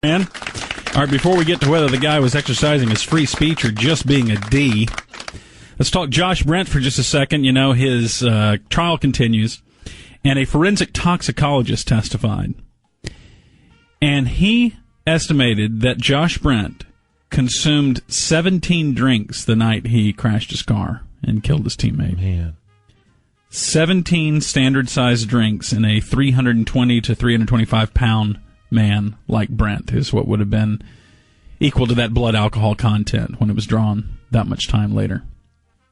Man. All right, before we get to whether the guy was exercising his free speech or just being a D, let's talk Josh Brent for just a second. You know, his trial continues, and a forensic toxicologist testified. And he estimated that Josh Brent consumed 17 drinks the night he crashed his car and killed his teammate. Man. 17 standard-sized drinks in a 320 to 325-pound man like Brent is what would have been equal to that blood alcohol content when it was drawn that much time later.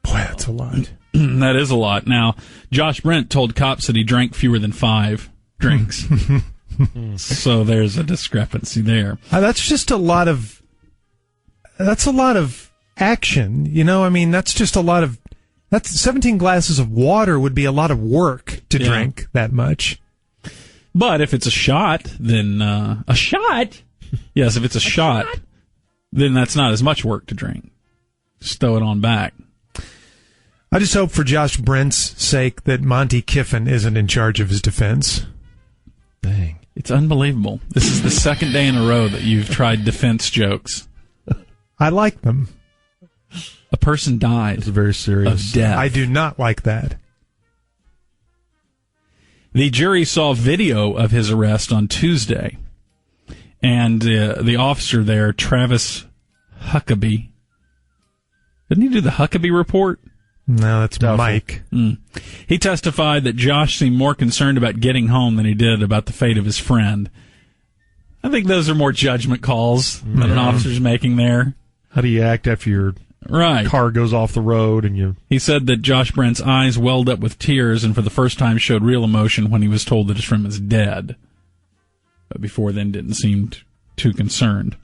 Boy, that's a lot. That is a lot. Now, Josh Brent told cops that he drank fewer than 5 drinks. So there's a discrepancy there. That's just a lot of action. You know, I mean, that's 17 glasses of water would be a lot of work to drink that much. But if it's a shot, then a shot? Yes, if it's a shot, then that's not as much work to drink. Just throw it on back. I just hope for Josh Brent's sake that Monty Kiffin isn't in charge of his defense. Dang. It's unbelievable. This is the second day in a row that you've tried defense jokes. I like them. A person died. It's very serious. Of death. I do not like that. The jury saw video of his arrest on Tuesday, and the officer there, Travis Huckabee, didn't he do the Huckabee report? No, that's Mike. He testified that Josh seemed more concerned about getting home than he did about the fate of his friend. I think those are more judgment calls that an officer's making there. How do you act after your car goes off the road and you... He said that Josh Brent's eyes welled up with tears and for the first time showed real emotion when he was told that his friend was dead. But before then didn't seem too concerned.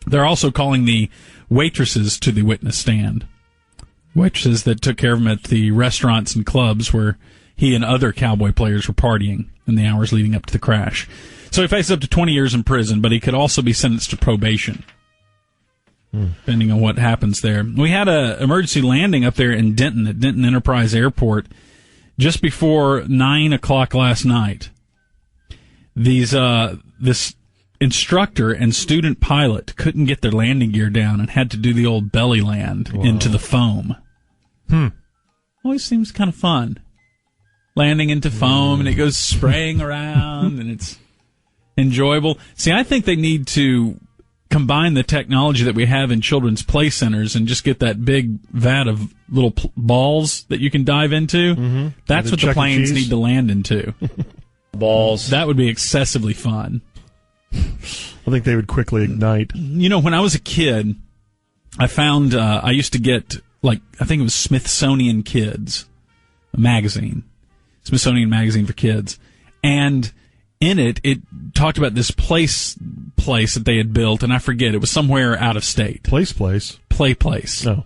They're also calling the waitresses to the witness stand. Waitresses that took care of him at the restaurants and clubs where he and other Cowboy players were partying in the hours leading up to the crash. So he faces up to 20 years in prison, but he could also be sentenced to probation, depending on what happens there. We had an emergency landing up there in Denton at Denton Enterprise Airport just before 9 o'clock last night. This instructor and student pilot couldn't get their landing gear down and had to do the old belly land into the foam. Always seems kind of fun. Landing into foam, and it goes spraying around, and it's enjoyable. See, I think they need to combine the technology that we have in children's play centers and just get that big vat of little balls that you can dive into. That's what the planes need to land into. Balls. That would be excessively fun. I think they would quickly ignite. You know, when I was a kid, I found I used to get, I think it was Smithsonian Kids, a magazine. Smithsonian magazine for kids. And in it talked about this place that they had built, and I forget, it was somewhere out of state. Place? Play place. No.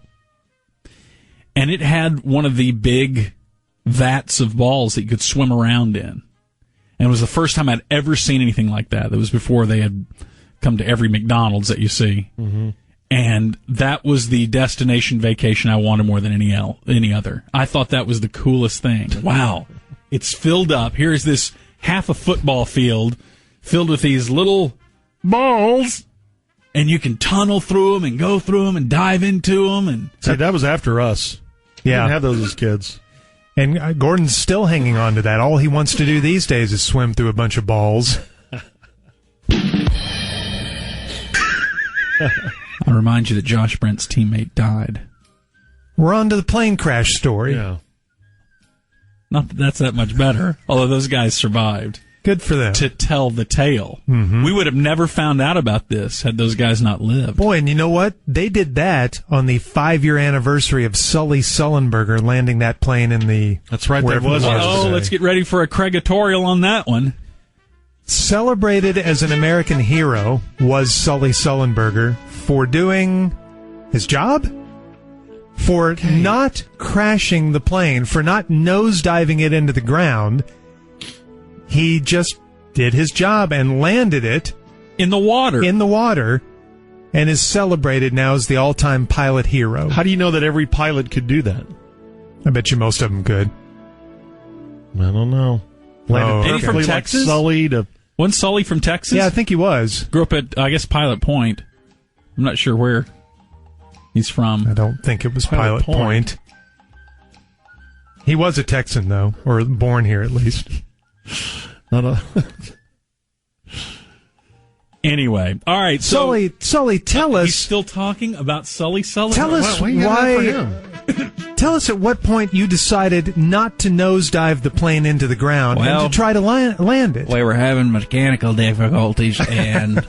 And it had one of the big vats of balls that you could swim around in. And it was the first time I'd ever seen anything like that. That was before they had come to every McDonald's that you see. And that was the destination vacation I wanted more than any other. I thought that was the coolest thing. Wow. It's filled up. Here's this half a football field filled with these little balls, and you can tunnel through them and go through them and dive into them. And see, that was after us. We didn't have those as kids. And Gordon's still hanging on to that. All he wants to do these days is swim through a bunch of balls. I'll remind you that Josh Brent's teammate died. We're on to the plane crash story. Yeah. Not that that's that much better, although those guys survived. Good for them. To tell the tale. We would have never found out about this had those guys not lived. Boy, and you know what? They did that on the 5-year anniversary of Sully Sullenberger landing that plane in the... That's right, that was Oh, let's get ready for a Craigatorial on that one. Celebrated as an American hero was Sully Sullenberger for doing his job? For not crashing the plane, for not nosediving it into the ground. He just did his job and landed it in the water. And is celebrated now as the all-time pilot hero. How do you know that every pilot could do that? I bet you most of them could. I don't know. Any from Texas? Like Sully to Wasn't Sully from Texas? Yeah, I think he was. Grew up at, I guess, Pilot Point. I'm not sure where he's from. I don't think it was Pilot Point. He was a Texan, though, or born here at least. Anyway, all right. So Sully, tell us. He's still talking about Sully Sullivan. Tell us why. Tell us at what point you decided not to nosedive the plane into the ground and to try to land it. We were having mechanical difficulties, and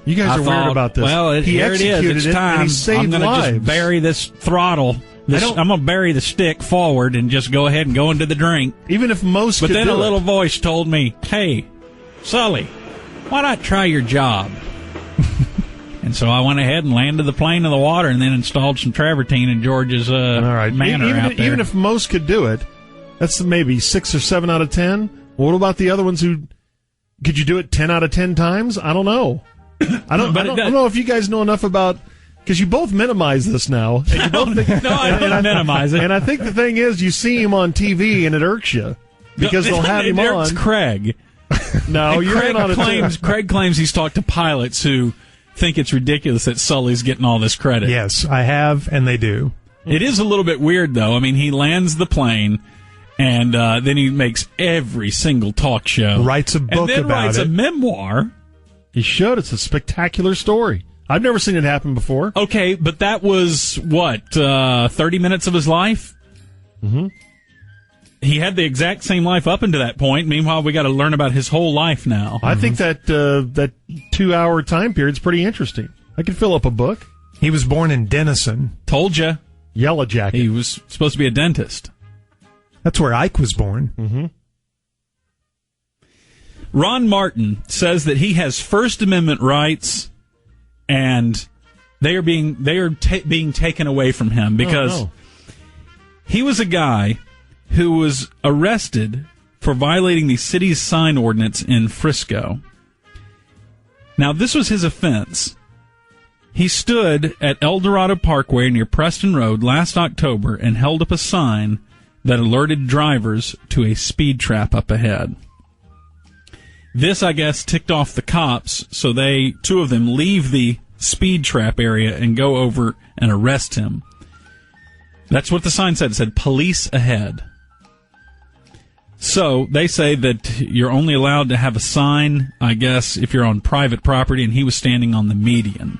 you guys are weird about this. Well, here it is. It's time. I'm going to just bury this throttle. I'm going to bury the stick forward and just go ahead and go into the drink. Even if most But could then do a little voice told me, "Hey, Sully, why not try your job?" And so I went ahead and landed the plane in the water and then installed some travertine in George's manor out there. Even if most could do it, that's maybe 6 or 7 out of 10. What about the other ones who... Could you do it 10 out of 10 times? I don't know. I don't know if you guys know enough about... Because you both minimize this now. And you both think, no, I don't minimize it. And I think the thing is, you see him on TV and it irks you. Because they'll have him on. It's Craig. No, you're in on it too. Craig claims he's talked to pilots who think it's ridiculous that Sully's getting all this credit. Yes, I have, and they do. It is a little bit weird, though. I mean, he lands the plane, and then he makes every single talk show. Writes a book about it. And then writes a memoir. He should. It's a spectacular story. I've never seen it happen before. Okay, but that was, 30 minutes of his life? Mm-hmm. He had the exact same life up until that point. Meanwhile, we got to learn about his whole life now. I think that 2-hour time period's pretty interesting. I could fill up a book. He was born in Denison. Told you. Yellow Jacket. He was supposed to be a dentist. That's where Ike was born. Mm-hmm. Ron Martin says that he has First Amendment rights, and they are being taken away from him because he was a guy who was arrested for violating the city's sign ordinance in Frisco. Now, this was his offense. He stood at El Dorado Parkway near Preston Road last October and held up a sign that alerted drivers to a speed trap up ahead. This, I guess, ticked off the cops, so two of them leave the speed trap area and go over and arrest him. That's what the sign said. It said, "Police ahead." So they say that you're only allowed to have a sign, I guess, if you're on private property, and he was standing on the median.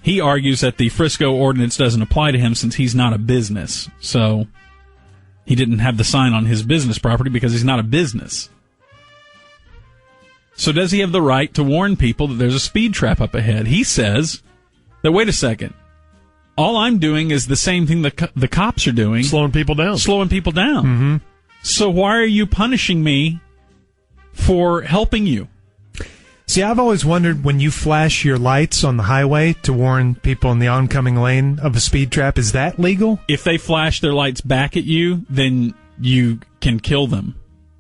He argues that the Frisco ordinance doesn't apply to him since he's not a business. So he didn't have the sign on his business property because he's not a business. So does he have the right to warn people that there's a speed trap up ahead? He says that, wait a second, all I'm doing is the same thing the cops are doing. Slowing people down. Mm-hmm. So why are you punishing me for helping you? See, I've always wondered, when you flash your lights on the highway to warn people in the oncoming lane of a speed trap, is that legal? If they flash their lights back at you, then you can kill them.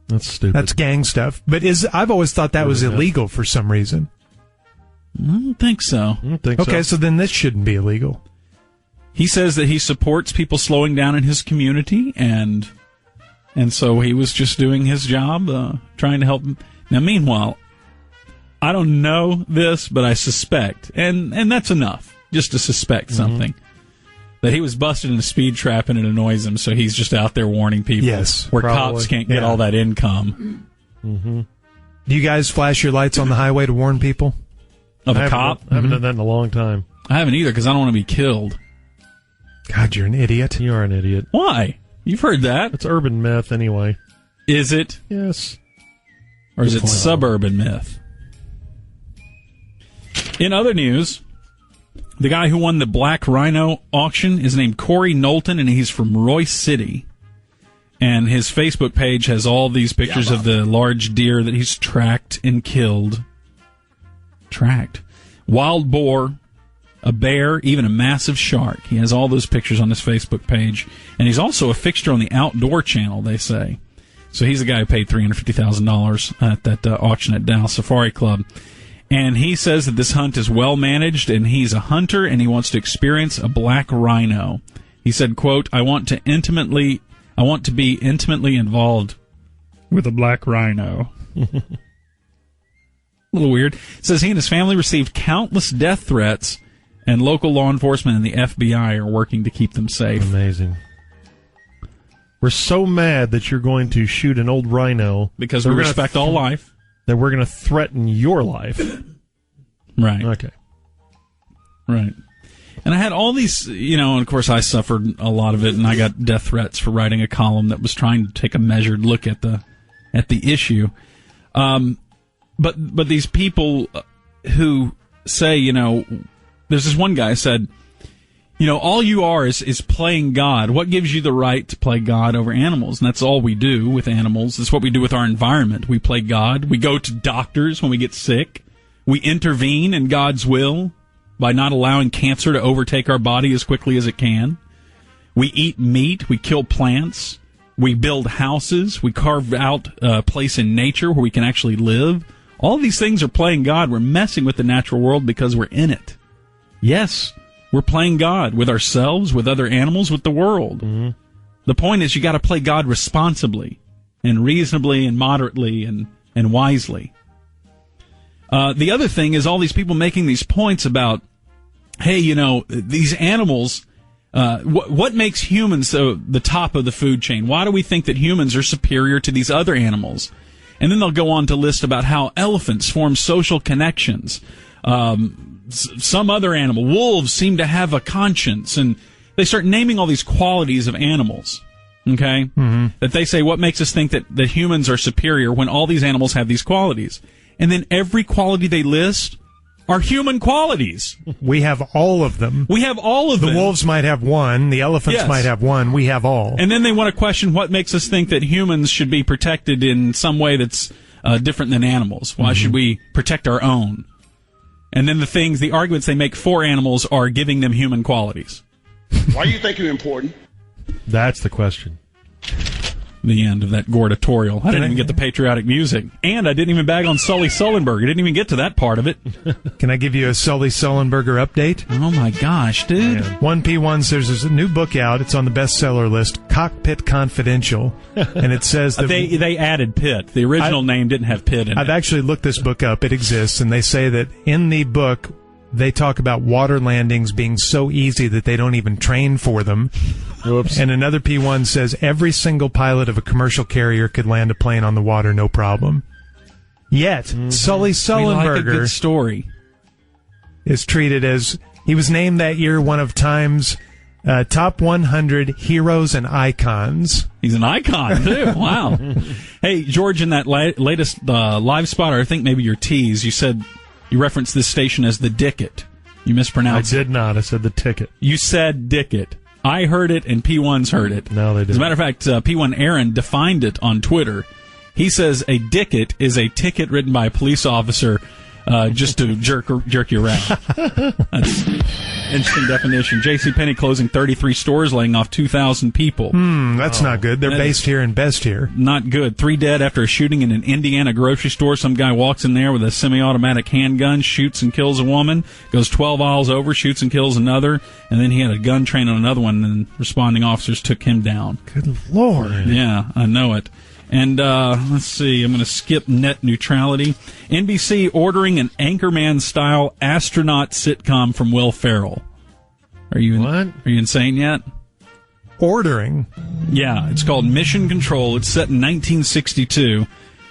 That's stupid. That's gang stuff. But I've always thought that was illegal for some reason. I don't think so. Okay, so then this shouldn't be illegal. He says that he supports people slowing down in his community, and so he was just doing his job, trying to help them. Now, meanwhile, I don't know this, but I suspect, and that's enough, just to suspect something, that he was busted in a speed trap and it annoys him, so he's just out there warning people where probably. Cops can't get all that income. Mm-hmm. Do you guys flash your lights on the highway to warn people? Of a cop? I haven't done that in a long time. I haven't either, because I don't want to be killed. God, you're an idiot. You are an idiot. Why? You've heard that. It's urban myth, anyway. Is it? Yes. Or is it suburban myth? In other news, the guy who won the Black Rhino auction is named Corey Knowlton, and he's from Royce City. And his Facebook page has all these pictures of the large deer that he's tracked and killed. Wild boar, a bear, even a massive shark. He has all those pictures on his Facebook page. And he's also a fixture on the Outdoor Channel, they say. So he's the guy who paid $350,000 at that auction at Dallas Safari Club. And he says that this hunt is well managed, and he's a hunter, and he wants to experience a black rhino. He said, quote, I want to be intimately involved with a black rhino. A little weird. It says he and his family received countless death threats, and local law enforcement and the FBI are working to keep them safe. Amazing. We're so mad that you're going to shoot an old rhino. Because we respect all life. That we're going to threaten your life. Right. Okay. Right. And I had all these, and of course I suffered a lot of it, and I got death threats for writing a column that was trying to take a measured look at the issue. But these people who say, there's this one guy said, all you are is playing God. What gives you the right to play God over animals? And that's all we do with animals. It's what we do with our environment. We play God. We go to doctors when we get sick. We intervene in God's will by not allowing cancer to overtake our body as quickly as it can. We eat meat. We kill plants. We build houses. We carve out a place in nature where we can actually live. All these things are playing God. We're messing with the natural world because we're in it. Yes, we're playing God with ourselves, with other animals, with the world. Mm-hmm. The point is you got to play God responsibly and reasonably and moderately and wisely. The other thing is all these people making these points about, hey, these animals, what makes humans the top of the food chain? Why do we think that humans are superior to these other animals? And then they'll go on to list about how elephants form social connections. Some other animal, wolves, seem to have a conscience. And they start naming all these qualities of animals, okay? Mm-hmm. That they say, what makes us think that humans are superior when all these animals have these qualities? And then every quality they list are human qualities. We have all of them. We have all of them. The wolves might have one. The elephants might have one. We have all. And then they want to question what makes us think that humans should be protected in some way that's different than animals. Why should we protect our own? And then the arguments they make for animals are giving them human qualities. Why do you think you're important? That's the question. The end of that Gordatorial. I didn't even get the patriotic music. And I didn't even bag on Sully Sullenberger. I didn't even get to that part of it. Can I give you a Sully Sullenberger update? Oh, my gosh, dude. 1P1 says there's a new book out. It's on the bestseller list, Cockpit Confidential. And it says that... they added Pitt. The original name didn't have Pitt in it. I've actually looked this book up. It exists. And they say that in the book... they talk about water landings being so easy that they don't even train for them. Whoops. And another P1 says every single pilot of a commercial carrier could land a plane on the water, no problem. Yet, Sully Sullenberger like a good story. Is treated as, he was named that year one of Time's top 100 heroes and icons. He's an icon, too. Wow. Hey, George, in that latest live spot, or I think maybe your tease, you said... you referenced this station as the Dicket. You mispronounced it. I did not. I said the ticket. You said Dicket. I heard it, and P1's heard it. No, they didn't. As a matter of fact, P1 Aaron defined it on Twitter. He says a Dicket is a ticket written by a police officer just to jerk you around. That's interesting definition. JCPenney closing 33 stores, laying off 2,000 people. That's not good. They're based here and best here. Not good. 3 dead after a shooting in an Indiana grocery store. Some guy walks in there with a semi-automatic handgun, shoots and kills a woman, goes 12 aisles over, shoots and kills another, and then he had a gun trained on another one, and responding officers took him down. Good Lord. Yeah, I know it. And let's see, I'm going to skip net neutrality. NBC ordering an Anchorman-style astronaut sitcom from Will Ferrell. Are you insane yet? Ordering? Yeah, it's called Mission Control. It's set in 1962,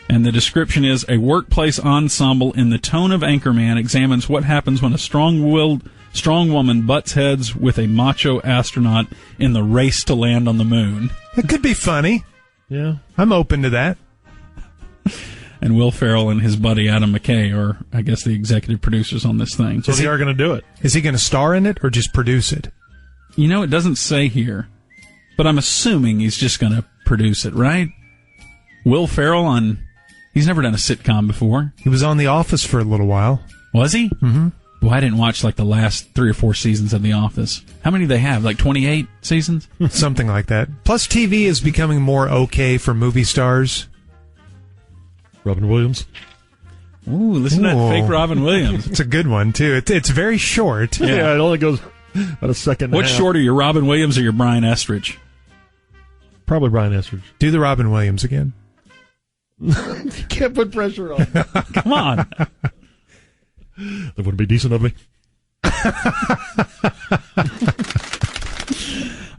and the description is a workplace ensemble in the tone of Anchorman examines what happens when a strong-willed, strong woman butts heads with a macho astronaut in the race to land on the moon. It could be funny. Yeah. I'm open to that. And Will Ferrell and his buddy Adam McKay are, I guess, the executive producers on this thing. So they are going to do it. Is he going to star in it or just produce it? It doesn't say here, but I'm assuming he's just going to produce it, right? Will Ferrell he's never done a sitcom before. He was on The Office for a little while. Was he? Mm-hmm. Well, I didn't watch the last 3 or 4 seasons of The Office. How many do they have? 28 seasons? Something like that. Plus, TV is becoming more okay for movie stars. Robin Williams. Ooh, listen to that fake Robin Williams. It's a good one, too. It's very short. Yeah, it only goes about a second. What's shorter, your Robin Williams or your Brian Estridge? Probably Brian Estridge. Do the Robin Williams again. You can't put pressure on. Come on. That wouldn't be decent of me.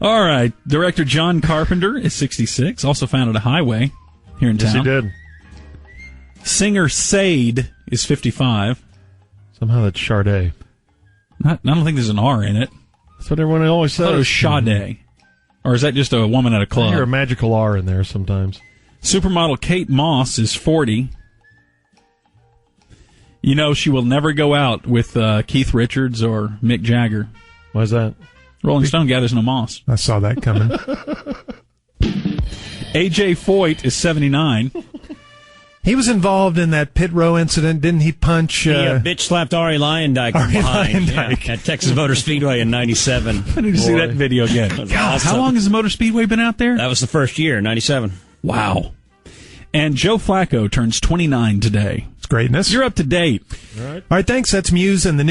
All right. Director John Carpenter is 66, also founded a highway here in town. Yes, he did. Singer Sade is 55. Somehow that's Sade. I don't think there's an R in it. That's what everyone always says. I thought it was Sade. Or is that just a woman at a club? I hear a magical R in there sometimes. Supermodel Kate Moss is 40. You know she will never go out with Keith Richards or Mick Jagger. Why is that? Rolling Stone gathers no moss. I saw that coming. A.J. Foyt is 79. He was involved in that pit row incident, didn't he? Punch. He bitch slapped Ari Leyendijk from behind at Texas Motor Speedway in '97. I need to see that video again. God, awesome. How long has the Motor Speedway been out there? That was the first year, '97. Wow. And Joe Flacco turns 29 today. It's greatness. You're up to date. All right, thanks. That's Muse and the News.